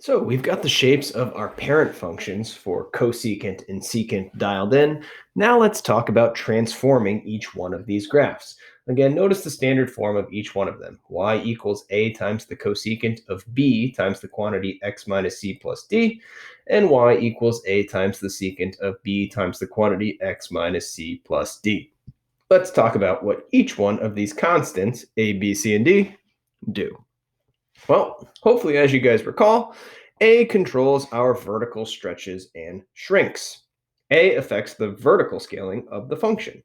So we've got the shapes of our parent functions for cosecant and secant dialed in. Now let's talk about transforming each one of these graphs. Again, notice the standard form of each one of them. Y equals a times the cosecant of b times the quantity x minus c plus d, and y equals a times the secant of b times the quantity x minus c plus d. Let's talk about what each one of these constants, a, b, c, and d, do. Well, hopefully, as you guys recall, A controls our vertical stretches and shrinks. A affects the vertical scaling of the function.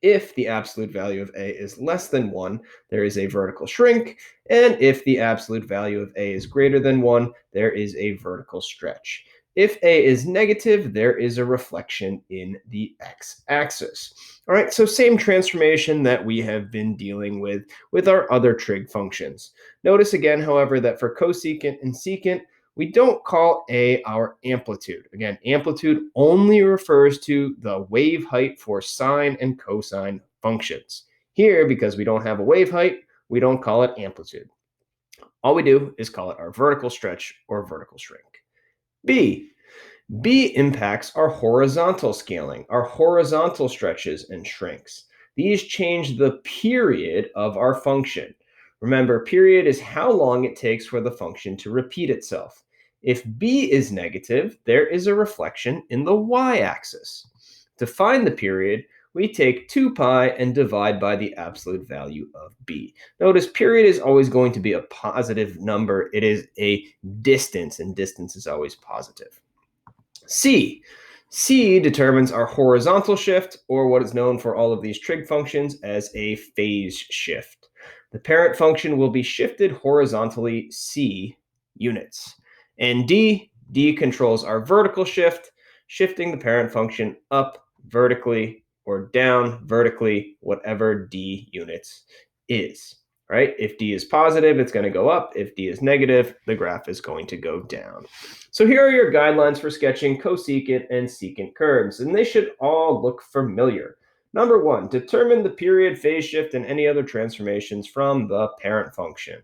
If the absolute value of A is less than 1, there is a vertical shrink, and if the absolute value of A is greater than 1, there is a vertical stretch. If A is negative, there is a reflection in the x-axis. All right, so same transformation that we have been dealing with our other trig functions. Notice again, however, that for cosecant and secant, we don't call A our amplitude. Again, amplitude only refers to the wave height for sine and cosine functions. Here, because we don't have a wave height, we don't call it amplitude. All we do is call it our vertical stretch or vertical shrink. B. B impacts our horizontal scaling, our horizontal stretches and shrinks. These change the period of our function. Remember, period is how long it takes for the function to repeat itself. If b is negative, there is a reflection in the y-axis. To find the period, we take 2 pi and divide by the absolute value of b. Notice period is always going to be a positive number. It is a distance, and distance is always positive. C. C determines our horizontal shift, or what is known for all of these trig functions as a phase shift. The parent function will be shifted horizontally c units. And D controls our vertical shift, shifting the parent function up vertically or down vertically, whatever D units is. Right? If D is positive, it's going to go up. If D is negative, the graph is going to go down. So here are your guidelines for sketching cosecant and secant curves, and they should all look familiar. Number 1, determine the period, phase shift, and any other transformations from the parent function.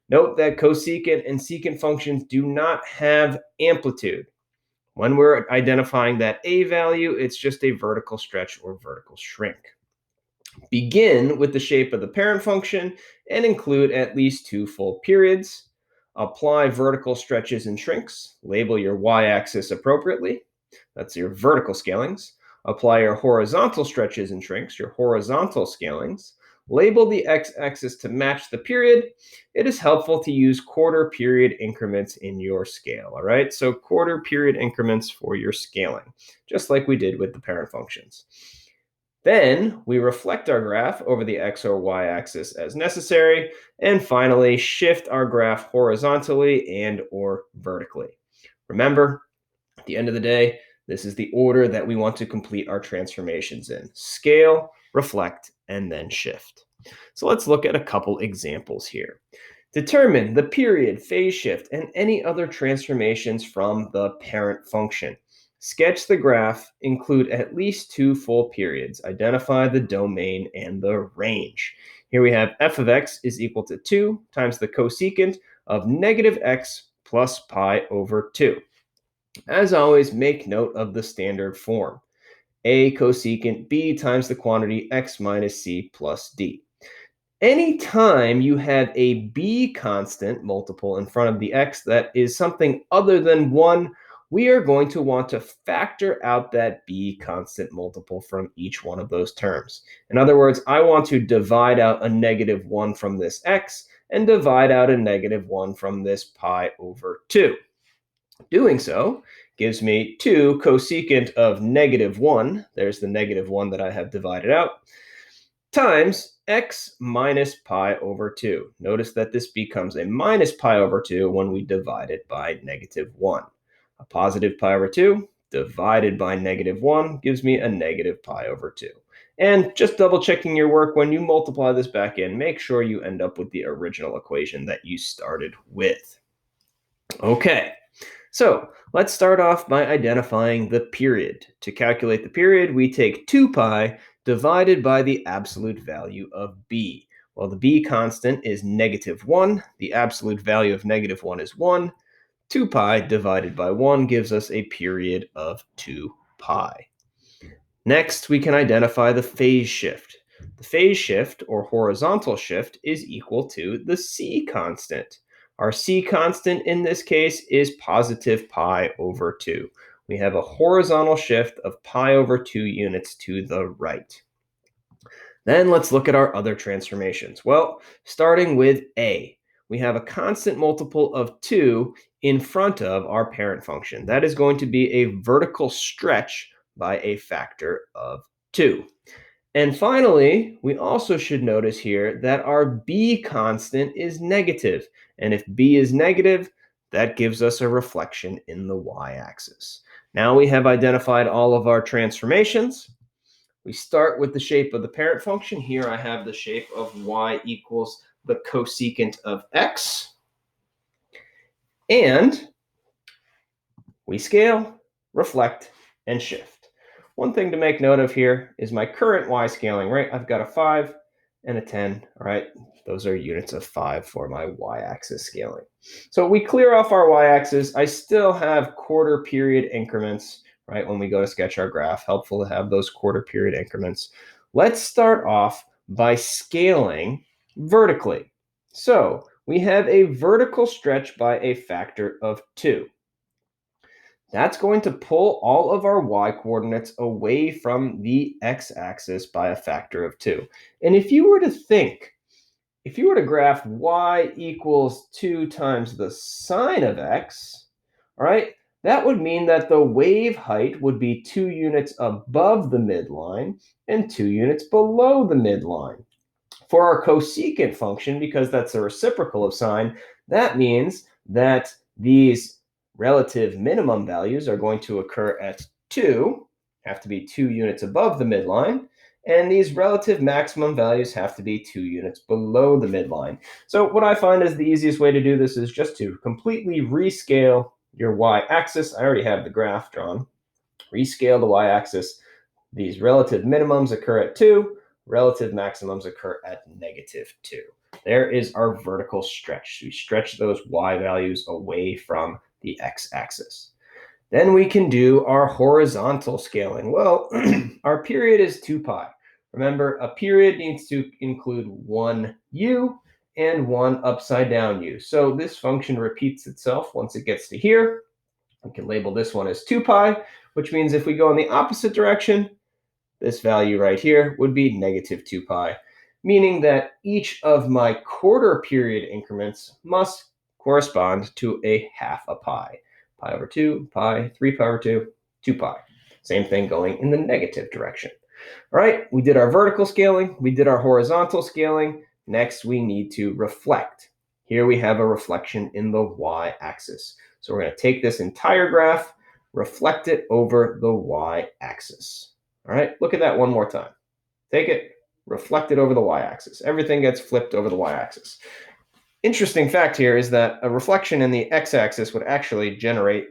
Note that cosecant and secant functions do not have amplitude. When we're identifying that A value, it's just a vertical stretch or vertical shrink. Begin with the shape of the parent function and include at least 2 full periods. Apply vertical stretches and shrinks. Label your y-axis appropriately. That's your vertical scalings. Apply your horizontal stretches and shrinks, your horizontal scalings. Label the x-axis to match the period. It is helpful to use quarter period increments in your scale, all right? So quarter period increments for your scaling, just like we did with the parent functions. Then we reflect our graph over the x or y axis as necessary, and finally shift our graph horizontally and or vertically. Remember, at the end of the day, this is the order that we want to complete our transformations in: scale, reflect, and then shift. So let's look at a couple examples here. Determine the period, phase shift, and any other transformations from the parent function. Sketch the graph, include at least 2 full periods, identify the domain and the range. Here we have f of x is equal to 2 times the cosecant of negative x plus pi over 2. As always, make note of the standard form. A cosecant b times the quantity x minus c plus d. Anytime you have a b constant multiple in front of the x that is something other than 1, we are going to want to factor out that b constant multiple from each one of those terms. In other words, I want to divide out a negative 1 from this x and divide out a negative 1 from this pi over 2. Doing so gives me 2 cosecant of negative 1, there's the negative 1 that I have divided out, times x minus pi over 2. Notice that this becomes a minus pi over 2 when we divide it by negative 1. A positive pi over 2 divided by negative 1 gives me a negative pi over 2. And just double checking your work, when you multiply this back in, make sure you end up with the original equation that you started with. Okay, so let's start off by identifying the period. To calculate the period, we take 2 pi divided by the absolute value of b. Well, the b constant is negative 1. The absolute value of negative 1 is 1. 2 pi divided by 1 gives us a period of 2 pi. Next, we can identify the phase shift. The phase shift, or horizontal shift, is equal to the c constant. Our c constant in this case is positive pi over 2. We have a horizontal shift of pi over 2 units to the right. Then let's look at our other transformations. Well, starting with a, we have a constant multiple of 2 in front of our parent function. That is going to be a vertical stretch by a factor of 2. And finally, we also should notice here that our b constant is negative. And if b is negative, that gives us a reflection in the y-axis. Now we have identified all of our transformations. We start with the shape of the parent function. Here I have the shape of y equals the cosecant of x. And we scale, reflect, and shift. One thing to make note of here is my current y scaling, right? I've got a 5 and a 10, all right? Those are units of 5 for my y-axis scaling. So we clear off our y-axis. I still have quarter period increments, right? When we go to sketch our graph, helpful to have those quarter period increments. Let's start off by scaling vertically. So we have a vertical stretch by a factor of 2. That's going to pull all of our y-coordinates away from the x-axis by a factor of 2. And if you were to graph y equals 2 times the sine of x, all right, that would mean that the wave height would be 2 units above the midline and 2 units below the midline. For our cosecant function, because that's a reciprocal of sine, that means that these relative minimum values are going to occur at 2, have to be 2 units above the midline, and these relative maximum values have to be 2 units below the midline. So what I find is the easiest way to do this is just to completely rescale your y-axis. I already have the graph drawn. Rescale the y-axis. These relative minimums occur at 2. Relative maximums occur at -2. There is our vertical stretch. We stretch those y values away from the x-axis. Then we can do our horizontal scaling. Well, our period is 2 pi. Remember, a period needs to include one u and one upside down u. So this function repeats itself once it gets to here. We can label this one as 2 pi, which means if we go in the opposite direction, this value right here would be -2 pi, meaning that each of my quarter period increments must correspond to a half a pi. Pi over 2, pi, 3 pi over 2, 2 pi. Same thing going in the negative direction. All right, we did our vertical scaling, we did our horizontal scaling. Next, we need to reflect. Here we have a reflection in the y-axis. So we're going to take this entire graph, reflect it over the y-axis. All right, look at that one more time. Take it, reflect it over the y-axis. Everything gets flipped over the y-axis. Interesting fact here is that a reflection in the x-axis would actually generate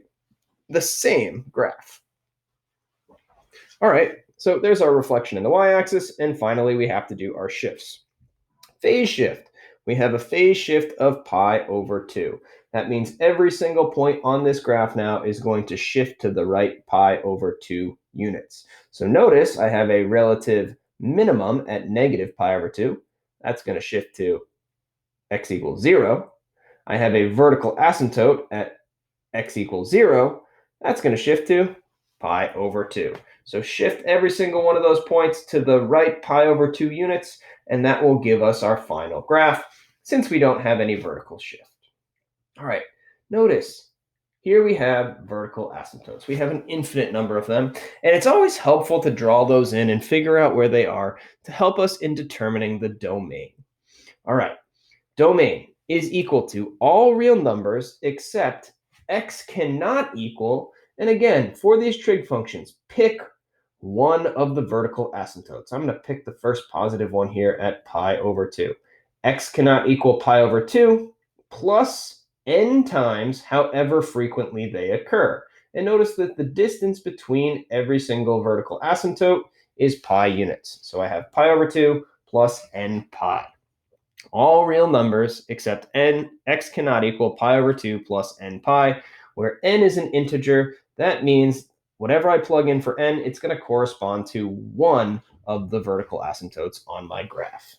the same graph. All right, so there's our reflection in the y-axis, and finally we have to do our shifts. Phase shift. We have a phase shift of pi over 2. That means every single point on this graph now is going to shift to the right pi over 2 units. So notice I have a relative minimum at -pi over 2. That's going to shift to x equals 0. I have a vertical asymptote at x equals 0. That's going to shift to pi over 2. So shift every single one of those points to the right pi over 2 units, and that will give us our final graph since we don't have any vertical shift. All right, notice here we have vertical asymptotes. We have an infinite number of them, and it's always helpful to draw those in and figure out where they are to help us in determining the domain. All right, domain is equal to all real numbers except x cannot equal, and again, for these trig functions, pick one of the vertical asymptotes. I'm going to pick the first positive one here at pi over 2. X cannot equal pi over 2 plus n times however frequently they occur. And notice that the distance between every single vertical asymptote is pi units. So I have pi over 2 plus n pi. All real numbers except n, x cannot equal pi over 2 plus n pi, where n is an integer. That means whatever I plug in for n, it's going to correspond to one of the vertical asymptotes on my graph.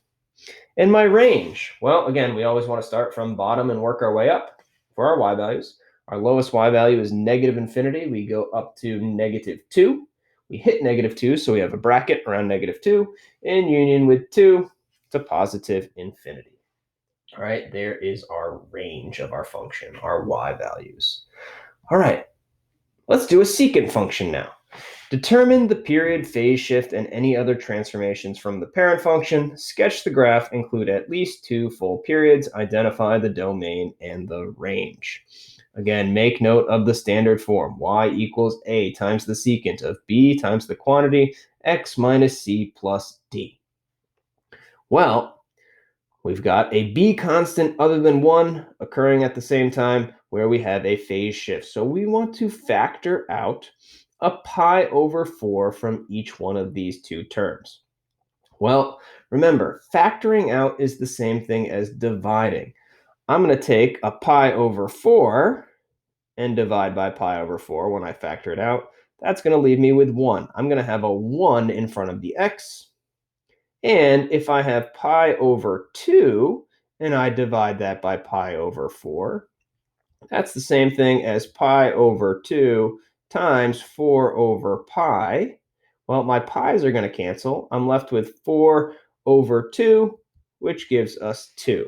And my range, well, again, we always want to start from bottom and work our way up for our y values. Our lowest y value is negative infinity. We go up to negative 2. We hit negative 2, so we have a bracket around negative 2 in union with 2 to positive infinity. All right, there is our range of our function, our y values. All right, let's do a secant function now. Determine the period, phase shift, and any other transformations from the parent function. Sketch the graph, include at least 2 full periods, identify the domain and the range. Again, make note of the standard form. Y equals A times the secant of B times the quantity, X minus C plus D. Well, we've got a B constant other than 1 occurring at the same time where we have a phase shift. So we want to factor out a pi over 4 from each one of these two terms. Well, remember, factoring out is the same thing as dividing. I'm going to take a pi over 4 and divide by pi over 4 when I factor it out. That's going to leave me with 1. I'm going to have a 1 in front of the x. And if I have pi over 2 and I divide that by pi over 4, that's the same thing as pi over 2 times 4 over pi. Well, my pi's are going to cancel. I'm left with 4 over 2, which gives us 2.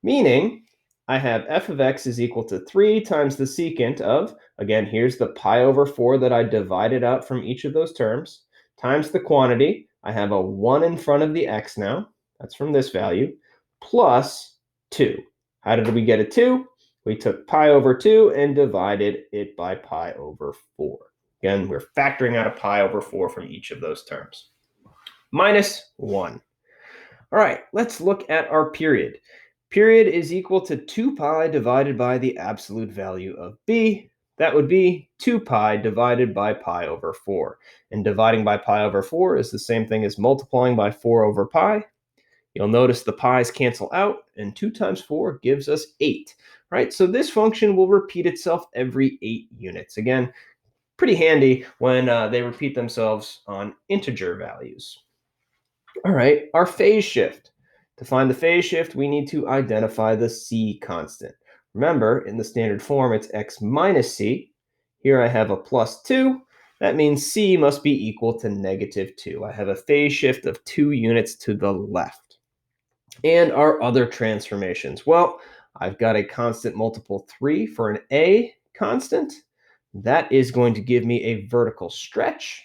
Meaning, I have f of x is equal to 3 times the secant of, again, here's the pi over 4 that I divided out from each of those terms, times the quantity. I have a 1 in front of the x now. That's from this value, plus 2. How did we get a 2? We took pi over 2 and divided it by pi over 4. Again, we're factoring out a pi over 4 from each of those terms. Minus 1. All right, let's look at our period. Period is equal to 2 pi divided by the absolute value of b. That would be 2 pi divided by pi over 4. And dividing by pi over 4 is the same thing as multiplying by 4 over pi. You'll notice the pi's cancel out, and 2 times 4 gives us 8. Right? So this function will repeat itself every 8 units. Again, pretty handy when they repeat themselves on integer values. All right, our phase shift. To find the phase shift, we need to identify the c constant. Remember, in the standard form, it's x minus c. Here I have a plus 2. That means c must be equal to negative 2. I have a phase shift of 2 units to the left. And our other transformations. Well, I've got a constant multiple 3 for an a constant. That is going to give me a vertical stretch.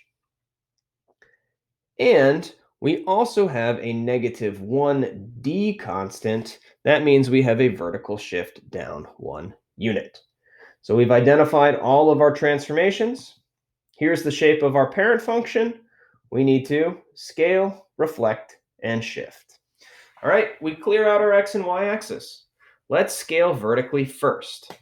And we also have a negative 1d constant. That means we have a vertical shift down 1 unit. So we've identified all of our transformations. Here's the shape of our parent function. We need to scale, reflect, and shift. All right, we clear out our x and y axis. Let's scale vertically first.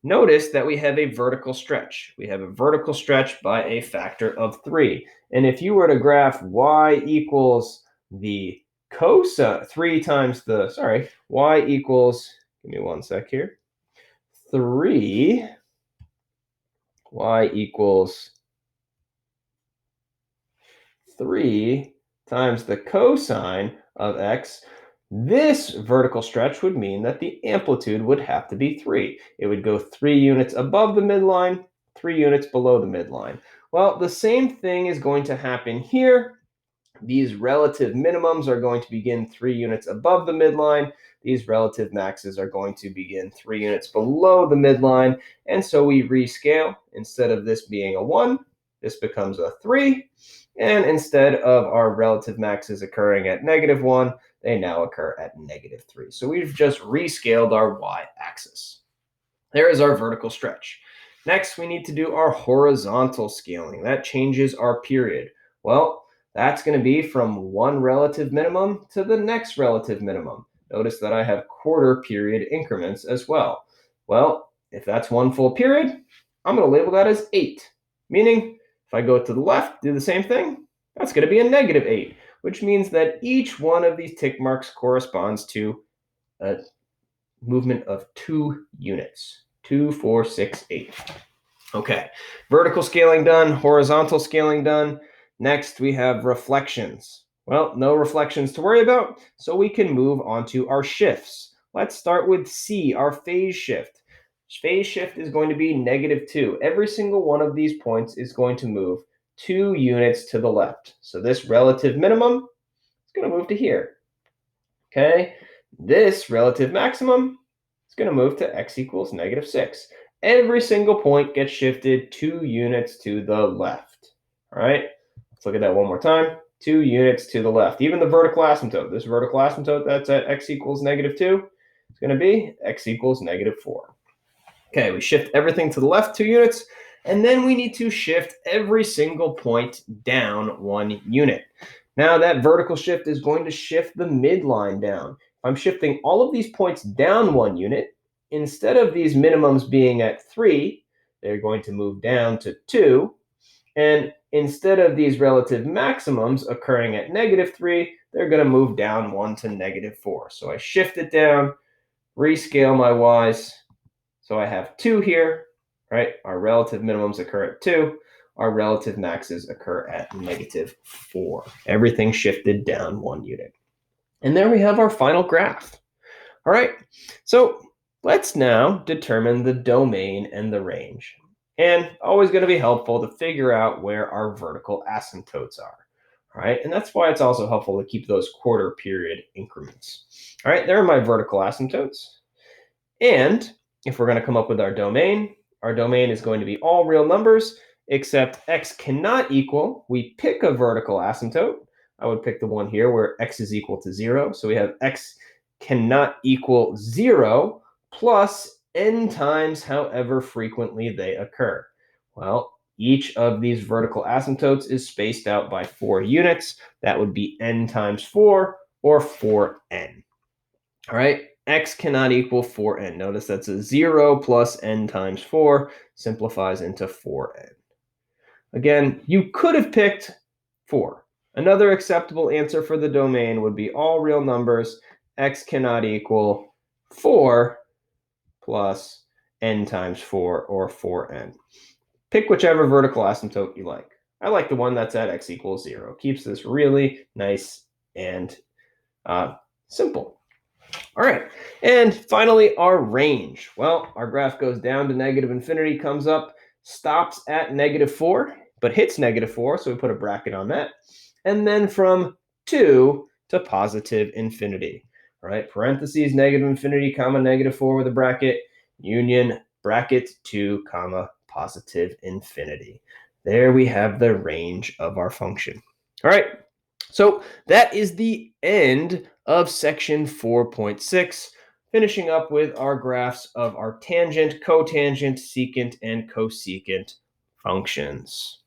Notice that we have a vertical stretch. We have a vertical stretch by a factor of 3. And if you were to graph y equals the cosine, 3 times the, y equals, give me one sec here, 3, y equals 3 times the cosine of x, this vertical stretch would mean that the amplitude would have to be 3. It would go 3 units above the midline, 3 units below the midline. Well, the same thing is going to happen here. These relative minimums are going to begin 3 units above the midline. These relative maxes are going to begin 3 units below the midline. And so we rescale. Instead of this being a 1, this becomes a 3. And instead of our relative maxes occurring at negative 1, they now occur at negative 3. So we've just rescaled our y-axis. There is our vertical stretch. Next, we need to do our horizontal scaling. That changes our period. Well, that's going to be from one relative minimum to the next relative minimum. Notice that I have quarter period increments as well. Well, if that's one full period, I'm going to label that as 8, meaning if I go to the left, do the same thing, that's going to be a negative 8. which means that each one of these tick marks corresponds to a movement of 2 units. 2, 4, 6, 8. Okay, vertical scaling done, horizontal scaling done. Next, we have reflections. Well, no reflections to worry about, so we can move on to our shifts. Let's start with C, our phase shift. Phase shift is going to be -2. Every single one of these points is going to move 2 units to the left. So this relative minimum is going to move to here. Okay, this relative maximum is going to move to x equals -6. Every single point gets shifted 2 units to the left. All right, let's look at that one more time. 2 units to the left. Even the vertical asymptote, this vertical asymptote that's at x equals -2, is going to be x equals -4. Okay, we shift everything to the left 2 units, and then we need to shift every single point down 1 unit. Now that vertical shift is going to shift the midline down. If I'm shifting all of these points down 1 unit, instead of these minimums being at 3, they're going to move down to 2. And instead of these relative maximums occurring at -3, they're going to move down 1 to -4. So I shift it down, rescale my y's. So I have 2 here, right? Our relative minimums occur at 2. Our relative maxes occur at -4. Everything shifted down 1 unit. And there we have our final graph. All right, so let's now determine the domain and the range. And always going to be helpful to figure out where our vertical asymptotes are. All right, and that's why it's also helpful to keep those quarter period increments. All right, there are my vertical asymptotes. And if we're going to come up with our domain is going to be all real numbers, except x cannot equal. We pick a vertical asymptote. I would pick the one here where x is equal to 0. So we have x cannot equal 0 plus n times however frequently they occur. Well, each of these vertical asymptotes is spaced out by 4 units. That would be n times 4, or 4n. All right, x cannot equal 4n. Notice that's a 0 plus n times 4 simplifies into 4n. Again, you could have picked 4. Another acceptable answer for the domain would be all real numbers. X cannot equal 4 plus n times 4, or 4n. Pick whichever vertical asymptote you like. I like the one that's at x equals 0. Keeps this really nice and simple. All right, and finally, our range. Well, our graph goes down to -infinity, comes up, stops at -4, but hits -4, so we put a bracket on that. And then from 2 to positive infinity. All right, parentheses, -infinity, comma, -4 with a bracket, union, bracket 2, comma, positive infinity. There we have the range of our function. All right, so that is the end of section 4.6, finishing up with our graphs of our tangent, cotangent, secant, and cosecant functions.